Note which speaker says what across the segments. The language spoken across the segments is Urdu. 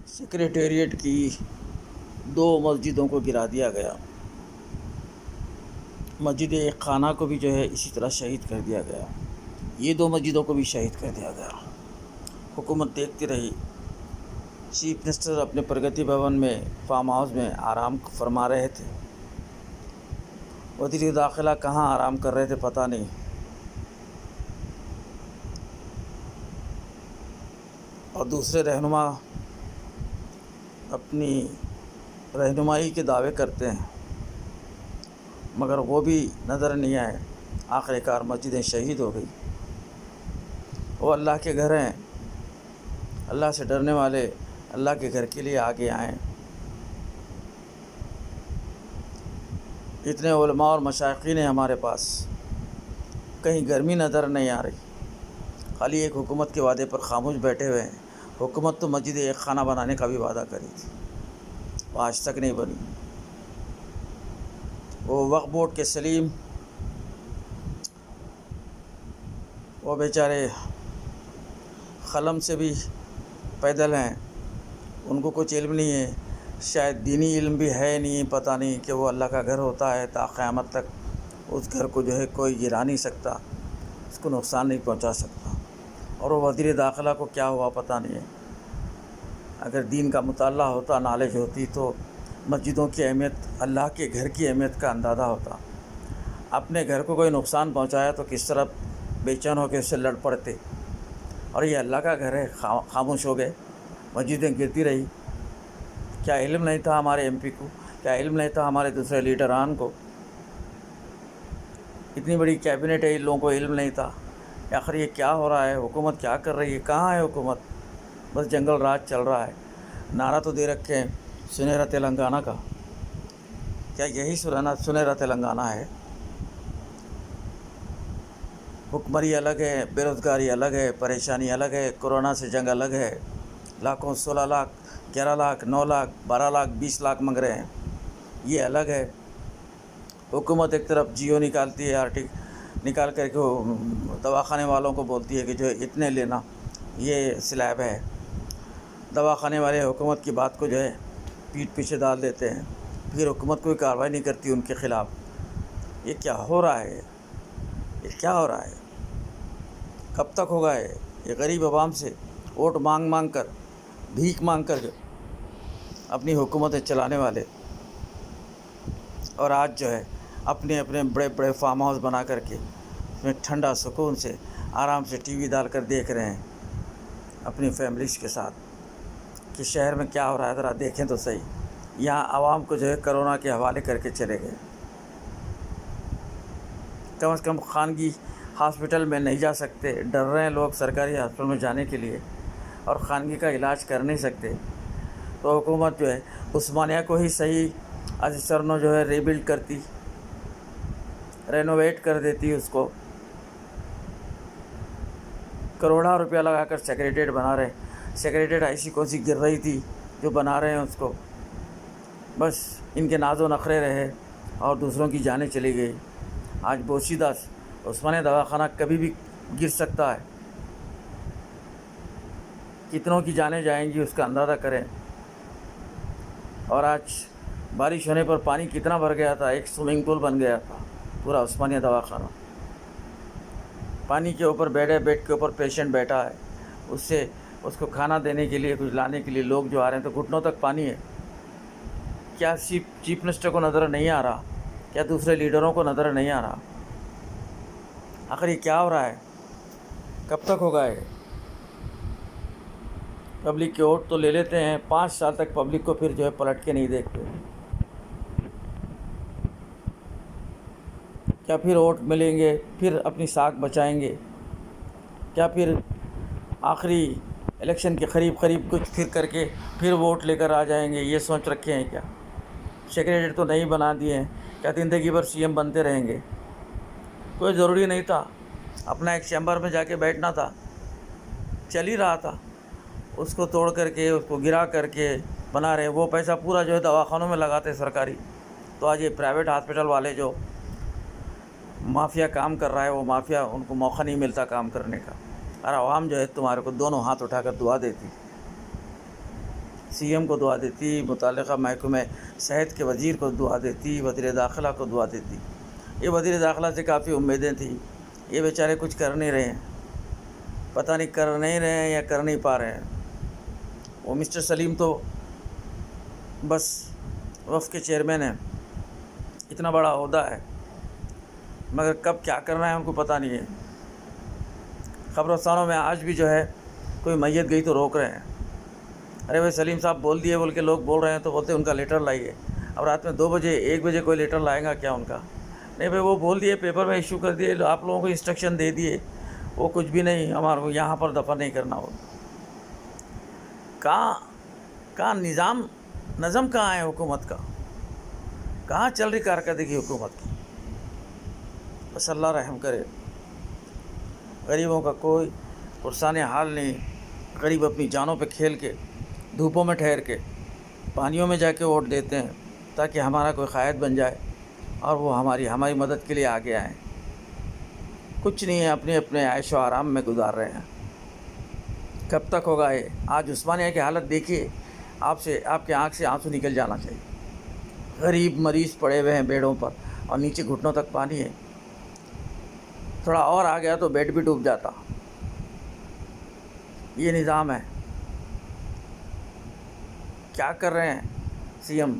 Speaker 1: سیکریٹریٹ کی 2 مسجدوں کو گرا دیا گیا۔ مسجد ایک خانہ کو بھی جو ہے اسی طرح شہید کر دیا گیا۔ یہ 2 مسجدوں کو بھی شہید کر دیا گیا۔ حکومت دیکھتی رہی۔ چیف منسٹر اپنے پرگتی بھون میں فارم ہاؤس میں آرام فرما رہے تھے۔ وزیر داخلہ کہاں آرام کر رہے تھے پتہ نہیں۔ اور دوسرے رہنما اپنی رہنمائی کے دعوے کرتے ہیں مگر وہ بھی نظر نہیں آئے۔ آخر کار مسجدیں شہید ہو گئی۔ وہ اللہ کے گھر ہیں، اللہ سے ڈرنے والے اللہ کے گھر کے لیے آگے آئیں۔ اتنے علماء اور مشائخین ہیں ہمارے پاس، کہیں گرمی نظر نہیں آ رہی، خالی ایک حکومت کے وعدے پر خاموش بیٹھے ہوئے ہیں۔ حکومت تو مسجد ایک خانہ بنانے کا بھی وعدہ کری تھی، وہ آج تک نہیں بنی۔ وہ وقف بورڈ کے سلیم، وہ بیچارے قلم سے بھی پیدل ہیں، ان کو کچھ علم نہیں ہے، شاید دینی علم بھی ہے نہیں، پتہ نہیں کہ وہ اللہ کا گھر ہوتا ہے، تا قیامت تک اس گھر کو جو ہے کوئی گرا نہیں سکتا، اس کو نقصان نہیں پہنچا سکتا۔ اور وہ وزیر داخلہ کو کیا ہوا پتہ نہیں ہے۔ اگر دین کا مطالعہ ہوتا، نالج ہوتی تو مسجدوں کی اہمیت، اللہ کے گھر کی اہمیت کا اندازہ ہوتا۔ اپنے گھر کو کوئی نقصان پہنچایا تو کس طرح بے چین ہو کے اس سے لڑ پڑتے، اور یہ اللہ کا گھر ہے، خاموش ہو گئے، مسجدیں گرتی رہی۔ کیا علم نہیں تھا ہمارے ایم پی کو؟ کیا علم نہیں تھا ہمارے دوسرے لیڈران کو؟ اتنی بڑی کیبنٹ ہے، ان لوگوں کو علم نہیں تھا؟ آخر یہ کیا ہو رہا ہے؟ حکومت کیا کر رہی ہے؟ کہاں ہے حکومت؟ بس جنگل راج چل رہا ہے۔ نعرہ تو دے رکھے ہیں سنہرا تلنگانہ کا، کیا یہی سنہرا تلنگانہ ہے؟ حکمری الگ ہے، بے روزگاری الگ ہے، پریشانی الگ ہے، کورونا سے جنگ الگ ہے، لاکھوں 16 لاکھ 11 لاکھ 9 لاکھ 12 لاکھ 20 لاکھ مانگ رہے ہیں، یہ الگ ہے۔ حکومت ایک طرف جیو نکالتی ہے، نکال کر کے دواخانے والوں کو بولتی ہے کہ جو اتنے لینا، یہ سلیب ہے۔ دواخانے والے حکومت کی بات کو جو ہے پیٹھ پیچھے ڈال دیتے ہیں، پھر حکومت کوئی کارروائی نہیں کرتی ان کے خلاف۔ یہ کیا ہو رہا ہے؟ یہ کیا ہو رہا ہے؟ کب تک ہوگا یہ غریب عوام سے ووٹ مانگ کر، بھیک مانگ کر جو اپنی حکومتیں چلانے والے، اور آج جو ہے اپنے بڑے بڑے فارم ہاؤس بنا کر کے اس میں ٹھنڈا سکون سے آرام سے ٹی وی ڈال کر دیکھ رہے ہیں اپنی فیملیز کے ساتھ کہ شہر میں کیا ہو رہا ہے، ذرا دیکھیں تو صحیح۔ یہاں عوام کو جو ہے کرونا کے حوالے کر کے چلے گئے۔ کم از کم خانگی ہاسپٹل میں نہیں جا سکتے، ڈر رہے ہیں لوگ سرکاری ہاسپٹل میں جانے کے لیے، اور خانگی کا علاج کر نہیں سکتے، تو حکومت جو ہے عثمانیہ کو ہی صحیح از سرنو جو ہے ریبلڈ کرتی، رینوویٹ کر دیتی اس کو۔ کروڑا روپیہ لگا کر سیکریٹریٹ بنا رہے ہیں، سیکریٹریٹ ایسی کون سی گر رہی تھی جو بنا رہے ہیں اس کو؟ بس ان کے ناز و نخرے رہے اور دوسروں کی جانیں چلی گئی۔ آج بوسیدہ عثمانیہ دواخانہ کبھی بھی گر سکتا ہے، کتنوں کی جانیں جائیں گی اس کا اندازہ کریں۔ اور آج بارش ہونے پر پانی کتنا بھر گیا تھا، ایک سوئمنگ پول بن گیا تھا پورا عثمانیہ دواخانہ۔ پانی کے اوپر بیڈ کے اوپر پیشنٹ بیٹھا ہے، اس کو کھانا دینے کے لیے، کچھ لانے کے لیے لوگ جو آ رہے ہیں تو گھٹنوں تک پانی ہے۔ کیا چیف منسٹر کو نظر نہیں آ رہا؟ کیا دوسرے لیڈروں کو نظر نہیں آ رہا؟ آخر یہ کیا ہو رہا ہے؟ کب تک ہوگا یہ؟ پبلک کے ووٹ تو لے لیتے ہیں، 5 سال تک پبلک کو پھر جو ہے پلٹ کے نہیں دیکھتے۔ کیا پھر ووٹ ملیں گے، پھر اپنی ساکھ بچائیں گے؟ کیا پھر آخری الیکشن کے قریب کچھ پھر کر کے پھر ووٹ لے کر آ جائیں گے؟ یہ سوچ رکھے ہیں کیا؟ سیکریٹریٹ تو نہیں بنا دیے ہیں، کیا زندگی بھر سی ایم بنتے رہیں گے؟ کوئی ضروری نہیں تھا، اپنا ایک چیمبر میں جا کے بیٹھنا تھا، چل ہی رہا تھا، اس کو توڑ کر کے، اس کو گرا کر کے بنا رہے۔ وہ پیسہ پورا جو ہے دواخانوں میں لگاتے سرکاری، تو آج یہ پرائیویٹ ہاسپٹل والے جو مافیا کام کر رہا ہے، وہ مافیا ان کو موقع نہیں ملتا کام کرنے کا، اور عوام جو ہے تمہارے کو دونوں ہاتھ اٹھا کر دعا دیتی۔ سی ایم کو دعا دیتی، متعلقہ محکمہ صحت کے وزیر کو دعا دیتی، وزیر داخلہ کو دعا دیتی۔ یہ وزیر داخلہ سے کافی امیدیں تھیں، یہ بیچارے کچھ کر نہیں رہے ہیں، پتہ نہیں کر نہیں رہے ہیں یا کر نہیں پا رہے ہیں۔ وہ مسٹر سلیم تو بس وفد کے چیئرمین ہیں، اتنا بڑا عہدہ ہے، مگر کب کیا کرنا ہے ان کو پتہ نہیں ہے۔ قبرستانوں میں آج بھی جو ہے کوئی میت گئی تو روک رہے ہیں، ارے بھائی سلیم صاحب بول دیے بول کے لوگ بول رہے ہیں تو بولتے ہیں ان کا لیٹر لائیے۔ اب رات میں 2 بجے 1 بجے کوئی لیٹر لائے گا کیا ان کا؟ نہیں بھائی وہ بول دیے، پیپر میں ایشو کر دیے، آپ لوگوں کو انسٹرکشن دے دیے، وہ کچھ بھی نہیں، ہمارے کو یہاں پر دفن نہیں کرنا ہو۔ کہاں نظم کہاں ہے حکومت کا؟ کہاں چل رہی کارکردگی حکومت کی؟ بس اللہ رحم کرے، غریبوں کا کوئی پرسان حال نہیں۔ غریب اپنی جانوں پہ کھیل کے، دھوپوں میں ٹھہر کے، پانیوں میں جا کے ووٹ دیتے ہیں تاکہ ہمارا کوئی قائد بن جائے اور وہ ہماری مدد کے لیے آگے آئیں۔ کچھ نہیں ہے، اپنے اپنے عیش و آرام میں گزار رہے ہیں۔ کب تک ہوگا یہ؟ آج عثمانیہ کی حالت دیکھیے، آپ کے آنکھ سے آنسو نکل جانا چاہیے۔ غریب مریض پڑے ہوئے ہیں بیڈوں پر اور نیچے گھٹنوں تک پانی ہے، تھوڑا اور آ گیا تو بیڈ بھی ڈوب جاتا۔ یہ نظام ہے۔ کیا کر رہے ہیں سی ایم؟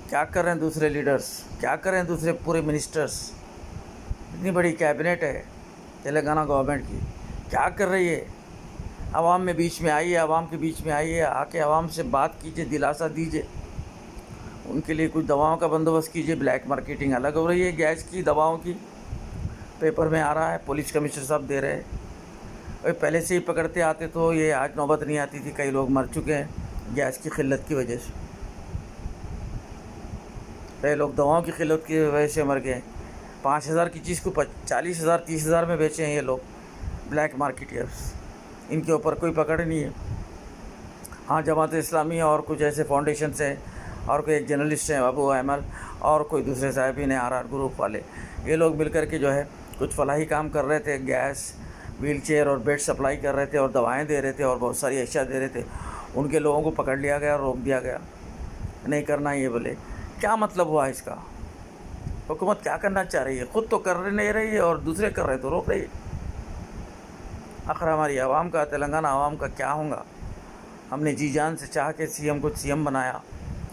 Speaker 1: کیا کر رہے ہیں دوسرے لیڈرز؟ کیا کر رہے ہیں دوسرے پورے منسٹرز؟ اتنی بڑی کیبنٹ ہے تلنگانہ گورنمنٹ کی، کیا کر رہی ہے؟ عوام میں بیچ میں آئیے، عوام کے بیچ میں آئیے، آ کے عوام سے بات کیجیے، دلاسا دیجیے، ان کے لیے کچھ دواؤں کا بندوبست کیجیے۔ بلیک مارکیٹنگ الگ ہو رہی ہے گیس کی، دواؤں کی، پیپر میں آ رہا ہے، پولیس کمشنر صاحب دے رہے ہیں۔ پہلے سے ہی پکڑتے آتے تو یہ آج نوبت نہیں آتی تھی، کئی لوگ مر چکے ہیں گیس کی قلت کی وجہ سے، کئی لوگ دواؤں کی قلت کی وجہ سے مر گئے۔ 5,000 کی چیز کو 40,000 30,000 میں بیچے ہیں یہ لوگ، بلیک مارکیٹرز۔ ان کے اوپر کوئی پکڑ نہیں ہے۔ ہاں جماعت اسلامی اور کچھ ایسے فاؤنڈیشنز ہیں اور کوئی ایک جرنلسٹ ہیں ابو ایمل اور کوئی دوسرے صاحبین ہیں RR گروپ والے، یہ لوگ مل کر کے جو ہے کچھ فلاحی کام کر رہے تھے، گیس، ویل چیئر اور بیڈ سپلائی کر رہے تھے اور دوائیں دے رہے تھے اور بہت ساری اشیاء دے رہے تھے۔ ان کے لوگوں کو پکڑ لیا گیا، روک دیا گیا، نہیں کرنا یہ بولے۔ کیا مطلب ہوا اس کا؟ حکومت کیا کرنا چاہ رہی ہے؟ خود تو کر نہیں رہی ہے اور دوسرے کر رہے تو روک رہی ہے۔ آخر ہماری عوام کا، تلنگانہ عوام کا کیا ہوگا؟ ہم نے جی جان سے چاہ کے سی ایم کو سی ایم بنایا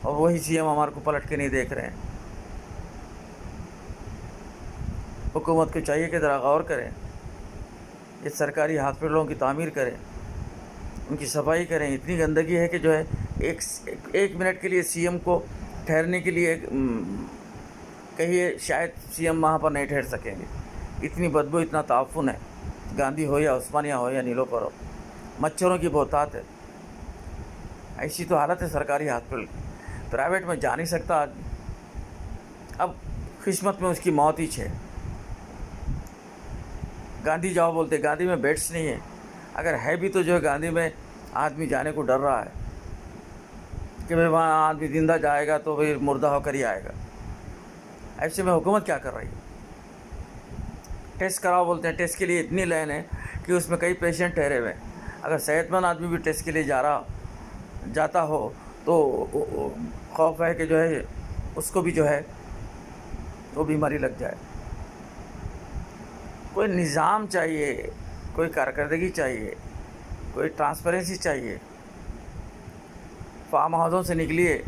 Speaker 1: اور وہی سی ایم ہمارے کو پلٹ کے نہیں دیکھ رہے ہیں۔ حکومت کو چاہیے کہ ذرا غور کریں، یہ سرکاری ہاسپٹلوں کی تعمیر کریں، ان کی صفائی کریں۔ اتنی گندگی ہے کہ جو ہے ایک منٹ کے لیے سی ایم کو ٹھہرنے کے لیے کہیے، شاید سی ایم وہاں پر نہیں ٹھہر سکیں گے، اتنی بدبو، اتنا تعفن ہے، گاندھی ہو یا عثمانیہ ہو یا نیلوفر ہو، مچھروں کی بہتات ہے۔ ایسی تو حالت ہے سرکاری ہاسپٹل کی، پرائیویٹ میں جا نہیں سکتا آدمی۔ اب قسمت میں اس کی موت ہی ہے۔ گاندھی جاؤ بولتے، گاندھی میں بیڈس نہیں ہے، اگر ہے بھی تو جو ہے گاندھی میں آدمی جانے کو ڈر رہا ہے کہ بھئی وہاں آدمی زندہ جائے گا تو پھر مردہ ہو کر ہی آئے گا۔ ایسے میں حکومت کیا کر رہی ہے؟ ٹیسٹ کراؤ بولتے ہیں، ٹیسٹ کے لیے اتنی لائن ہے کہ اس میں کئی پیشنٹ ٹھہرے ہوئے ہیں۔ اگر صحت مند آدمی بھی ٹیسٹ کے لیے جاتا ہو تو خوف ہے کہ جو ہے اس کو بھی جو ہے وہ بیماری لگ جائے۔ کوئی نظام چاہیے، کوئی کارکردگی چاہیے، کوئی ٹرانسپیرنسی چاہیے۔ فارم ہاؤسوں سے نکلیے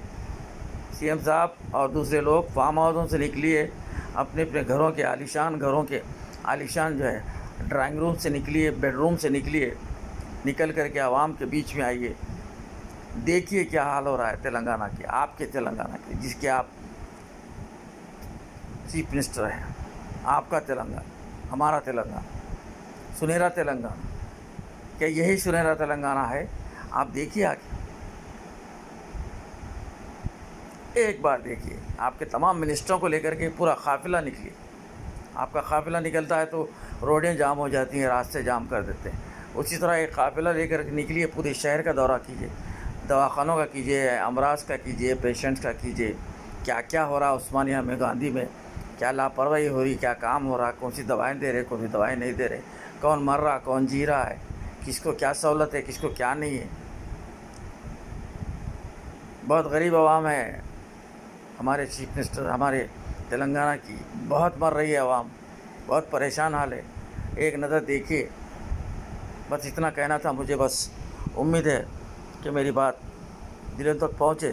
Speaker 1: سی ایم صاحب اور دوسرے لوگ، فارم ہاؤسوں سے نکلیے، اپنے اپنے گھروں کے عالیشان جو ہے ڈرائنگ روم سے نکلیے، بیڈ روم سے نکلیے، نکل کر کے عوام کے بیچ میں آئیے، دیکھیے کیا حال ہو رہا ہے تلنگانہ کے، آپ کے تلنگانہ کے، جس کے آپ چیف منسٹر ہیں۔ آپ کا تلنگانہ، ہمارا تلنگانہ، سنہرا تلنگانہ، کیا یہی سنہرا تلنگانہ ہے؟ آپ دیکھیے آگے، ایک بار دیکھیے، آپ کے تمام منسٹروں کو لے کر کے پورا قافلہ نکلیے۔ آپ کا قافلہ نکلتا ہے تو روڈیں جام ہو جاتی ہیں، راستے جام کر دیتے ہیں۔ اسی طرح ایک قافلہ لے کر نکلیے، پورے شہر کا دورہ کیجیے، دواخانوں کا کیجیے، امراض کا کیجیے، پیشنٹس کا کیجیے، کیا کیا ہو رہا عثمانیہ میں، گاندھی میں، کیا لاپرواہی ہو رہی، کیا کام ہو رہا، کون سی دوائیں دے رہے، کون سی دوائیں نہیں دے رہے، کون مر رہا، کون جی رہا ہے، کس کو کیا سہولت ہے، کس کو کیا نہیں ہے۔ بہت غریب عوام ہے ہمارے چیف منسٹر ہمارے تلنگانہ کی، بہت مر رہی ہے عوام، بہت پریشان حال ہے، ایک نظر دیکھیے۔ بس اتنا کہنا تھا مجھے، بس امید ہے کہ میری بات دلوں تک پہنچے۔